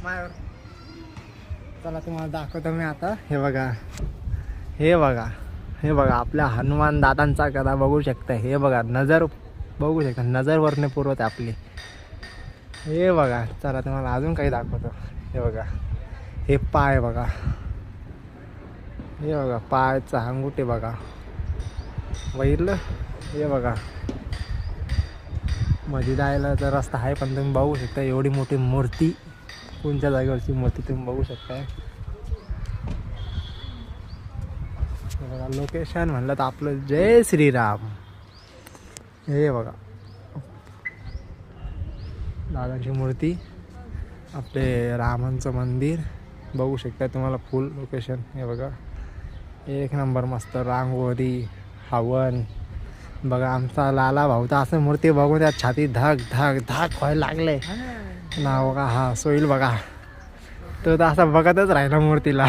चला तुम्हाला दाखवतो मी आता. हे बघा हे बघा आपल्या हनुमान दादांचा गदा बघू शकता. हे बघा नजर बघू शकता, नजर वरने पुरवत आपली. हे बघा चला तुम्हाला अजून काही दाखवतो. हे बघा हे पाय बघा, हे बघा पायचा अंगुठे बघा बघितलं. हे बघा मध्ये जायला तर रस्ता आहे, पण तुम्ही बघू शकता एवढी मोठी मूर्ती, कोणत्या जागेवरची मूर्ती तुम्ही बघू शकता. बघा लोकेशन म्हणलं तर आपलं जय श्रीराम. हे बघा दादांची मूर्ती, आपले रामांचं मंदिर बघू शकता तुम्हाला फुल लोकेशन. हे बघा एक नंबर मस्त रांगोळी हवन. बघा आमचा लाला भाऊ तर असं मूर्ती बघून त्या छाती धक धक धक व्हायला लागले ना. बघा हा सोईल बघा, तो तर असा बघतच राहिला मूर्तीला.